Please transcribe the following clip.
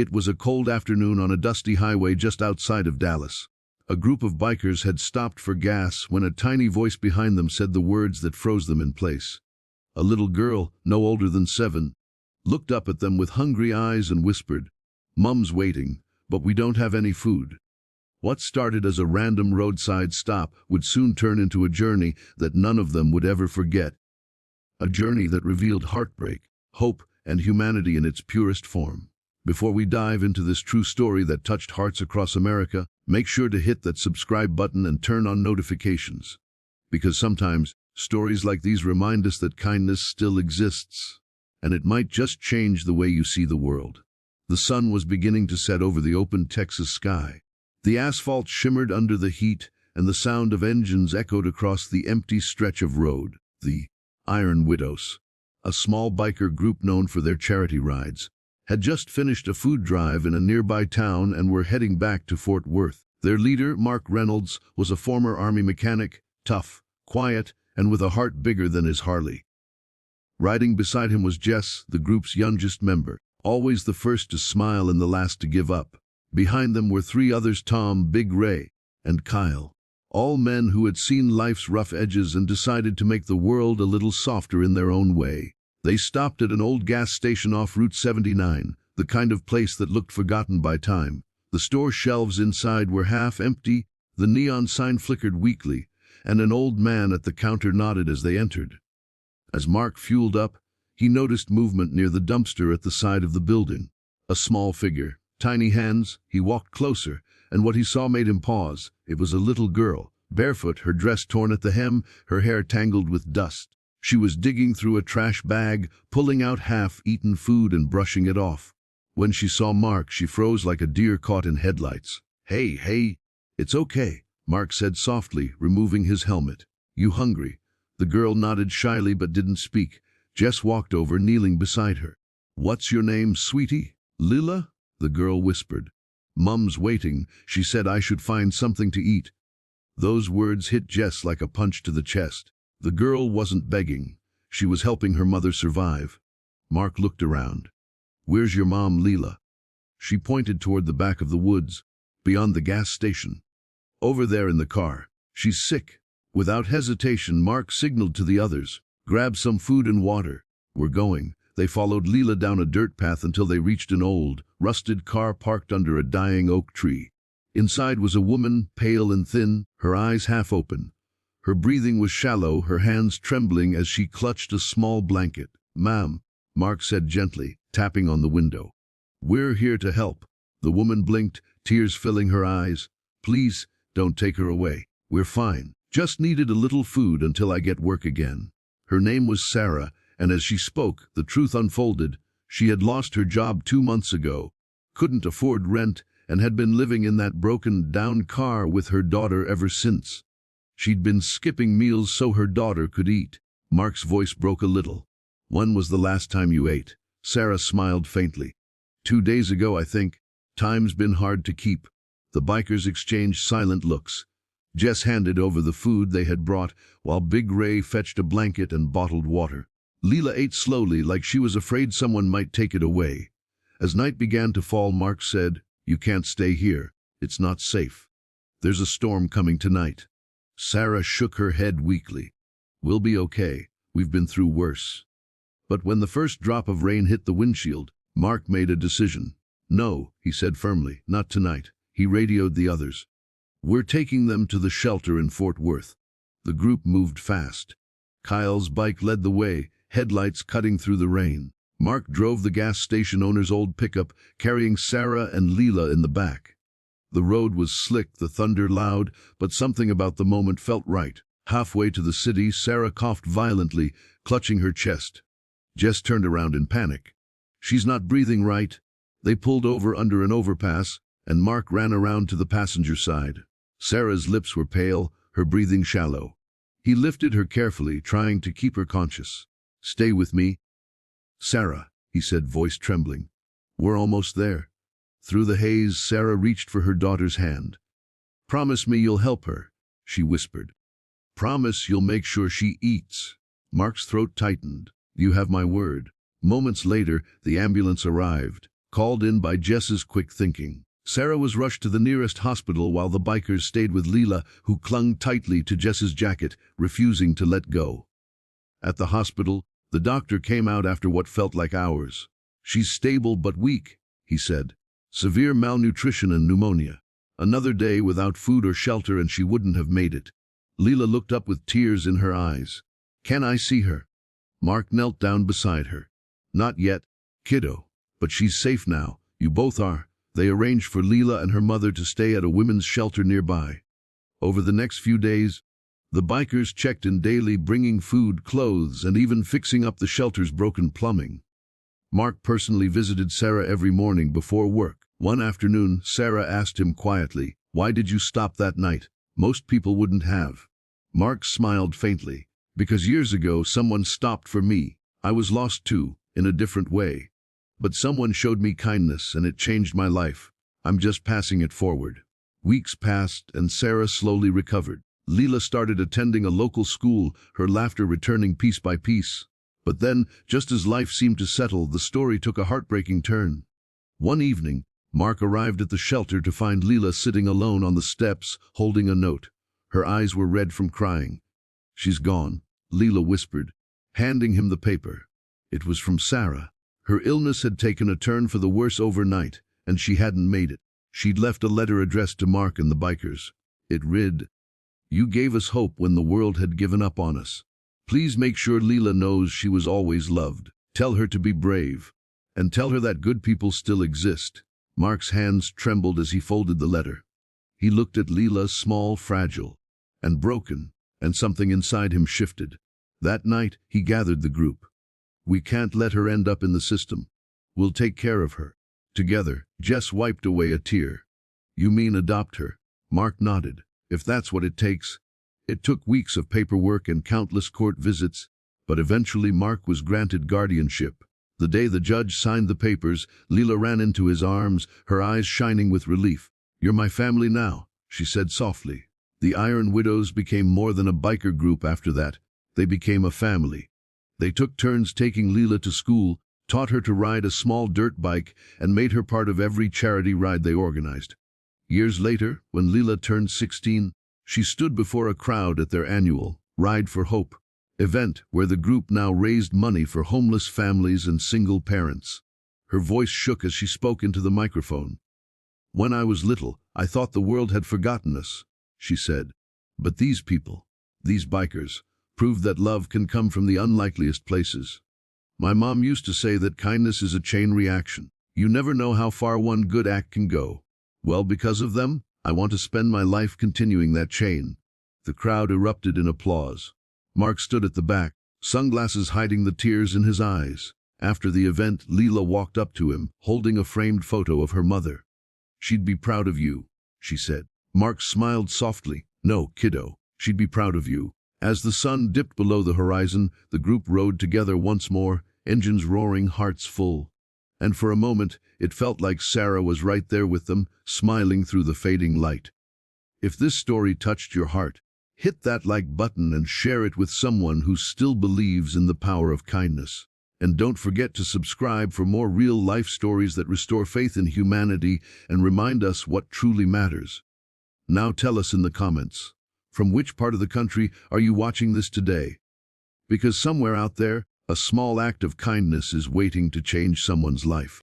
It was a cold afternoon on a dusty highway just outside of Dallas. A group of bikers had stopped for gas when a tiny voice behind them said the words that froze them in place. A little girl, no older than 7, looked up at them with hungry eyes and whispered, "Mum's waiting, but we don't have any food." What started as a random roadside stop would soon turn into a journey that none of them would ever forget. A journey that revealed heartbreak, hope, and humanity in its purest form. Before we dive into this true story that touched hearts across America, make sure to hit that subscribe button and turn on notifications. Because sometimes, stories like these remind us that kindness still exists, and it might just change the way you see the world. The sun was beginning to set over the open Texas sky. The asphalt shimmered under the heat, and the sound of engines echoed across the empty stretch of road. The Iron Widows, a small biker group known for their charity rides, had just finished a food drive in a nearby town and were heading back to Fort Worth. Their leader, Mark Reynolds, was a former Army mechanic, tough, quiet, and with a heart bigger than his Harley. Riding beside him was Jess, the group's youngest member, always the first to smile and the last to give up. Behind them were 3 others, Tom, Big Ray, and Kyle, all men who had seen life's rough edges and decided to make the world a little softer in their own way. They stopped at an old gas station off Route 79, the kind of place that looked forgotten by time. The store shelves inside were half empty, the neon sign flickered weakly, and an old man at the counter nodded as they entered. As Mark fueled up, he noticed movement near the dumpster at the side of the building. A small figure, tiny hands. He walked closer, and what he saw made him pause. It was a little girl, barefoot, her dress torn at the hem, her hair tangled with dust. She was digging through a trash bag, pulling out half-eaten food and brushing it off. When she saw Mark, she froze like a deer caught in headlights. Hey, it's okay," Mark said softly, removing his helmet. "You hungry?" The girl nodded shyly but didn't speak. Jess walked over, kneeling beside her. "What's your name, sweetie?" "Lila," the girl whispered. "Mum's waiting. She said I should find something to eat." Those words hit Jess like a punch to the chest. The girl wasn't begging. She was helping her mother survive. Mark looked around. "Where's your mom, Lila?" She pointed toward the back of the woods, beyond the gas station. "Over there in the car. She's sick." Without hesitation, Mark signaled to the others. "Grab some food and water. We're going." They followed Lila down a dirt path until they reached an old, rusted car parked under a dying oak tree. Inside was a woman, pale and thin, her eyes half open. Her breathing was shallow, her hands trembling as she clutched a small blanket. "Ma'am," Mark said gently, tapping on the window. "We're here to help." The woman blinked, tears filling her eyes. "Please, don't take her away. We're fine. Just needed a little food until I get work again." Her name was Sarah, and as she spoke, the truth unfolded. She had lost her job 2 months ago, couldn't afford rent, and had been living in that broken-down car with her daughter ever since. She'd been skipping meals so her daughter could eat. Mark's voice broke a little. "When was the last time you ate?" Sarah smiled faintly. 2 days ago, I think. Time's been hard to keep." The bikers exchanged silent looks. Jess handed over the food they had brought, while Big Ray fetched a blanket and bottled water. Lila ate slowly, like she was afraid someone might take it away. As night began to fall, Mark said, "You can't stay here. It's not safe. There's a storm coming tonight." Sarah shook her head weakly. "We'll be okay. We've been through worse." But when the first drop of rain hit the windshield, Mark made a decision. "No," he said firmly, "not tonight." He radioed the others. "We're taking them to the shelter in Fort Worth." The group moved fast. Kyle's bike led the way, headlights cutting through the rain. Mark drove the gas station owner's old pickup, carrying Sarah and Lila in the back. The road was slick, the thunder loud, but something about the moment felt right. Halfway to the city, Sarah coughed violently, clutching her chest. Jess turned around in panic. "She's not breathing right." They pulled over under an overpass, and Mark ran around to the passenger side. Sarah's lips were pale, her breathing shallow. He lifted her carefully, trying to keep her conscious. "Stay with me." "Sarah," he said, voice trembling. "We're almost there." Through the haze, Sarah reached for her daughter's hand. "Promise me you'll help her," she whispered. "Promise you'll make sure she eats." Mark's throat tightened. "You have my word." Moments later, the ambulance arrived. called in by Jess's quick thinking. Sarah was rushed to the nearest hospital while the bikers stayed with Leela, who clung tightly to Jess's jacket, refusing to let go. At the hospital, the doctor came out after what felt like hours. "She's stable but weak," he said. "Severe malnutrition and pneumonia. Another day without food or shelter and she wouldn't have made it." Leela looked up with tears in her eyes. "Can I see her?" Mark knelt down beside her. "Not yet, kiddo. But she's safe now. You both are." They arranged for Leela and her mother to stay at a women's shelter nearby. Over the next few days, the bikers checked in daily, bringing food, clothes, and even fixing up the shelter's broken plumbing. Mark personally visited Sarah every morning before work. One afternoon, Sarah asked him quietly, "Why did you stop that night? Most people wouldn't have." Mark smiled faintly. "Because years ago someone stopped for me. I was lost too, in a different way. But someone showed me kindness and it changed my life. I'm just passing it forward." Weeks passed and Sarah slowly recovered. Leela started attending a local school, her laughter returning piece by piece. But then, just as life seemed to settle, the story took a heartbreaking turn. One evening, Mark arrived at the shelter to find Leela sitting alone on the steps, holding a note. Her eyes were red from crying. "She's gone," Leela whispered, handing him the paper. It was from Sarah. Her illness had taken a turn for the worse overnight, and she hadn't made it. She'd left a letter addressed to Mark and the bikers. It read, "You gave us hope when the world had given up on us. Please make sure Leela knows she was always loved. Tell her to be brave. And tell her that good people still exist." Mark's hands trembled as he folded the letter. He looked at Leela, small, fragile, and broken, and something inside him shifted. That night, he gathered the group. "We can't let her end up in the system. We'll take care of her." Together, Jess wiped away a tear. "You mean adopt her?" Mark nodded. "If that's what it takes." It took weeks of paperwork and countless court visits, but eventually Mark was granted guardianship. The day the judge signed the papers, Leela ran into his arms, her eyes shining with relief. "You're my family now," she said softly. The Iron Widows became more than a biker group after that. They became a family. They took turns taking Leela to school, taught her to ride a small dirt bike, and made her part of every charity ride they organized. Years later, when Leela turned 16, she stood before a crowd at their annual Ride for Hope event, where the group now raised money for homeless families and single parents. Her voice shook as she spoke into the microphone. "When I was little, I thought the world had forgotten us," she said. "But these people, these bikers, proved that love can come from the unlikeliest places. My mom used to say that kindness is a chain reaction. You never know how far one good act can go. Well, because of them, I want to spend my life continuing that chain." The crowd erupted in applause. Mark stood at the back, sunglasses hiding the tears in his eyes. After the event, Leela walked up to him, holding a framed photo of her mother. "She'd be proud of you," she said. Mark smiled softly. "No, kiddo, she'd be proud of you." As the sun dipped below the horizon, the group rode together once more, engines roaring, hearts full. And for a moment, it felt like Sarah was right there with them, smiling through the fading light. If this story touched your heart, hit that like button and share it with someone who still believes in the power of kindness. And don't forget to subscribe for more real-life stories that restore faith in humanity and remind us what truly matters. Now tell us in the comments, from which part of the country are you watching this today? Because somewhere out there, a small act of kindness is waiting to change someone's life.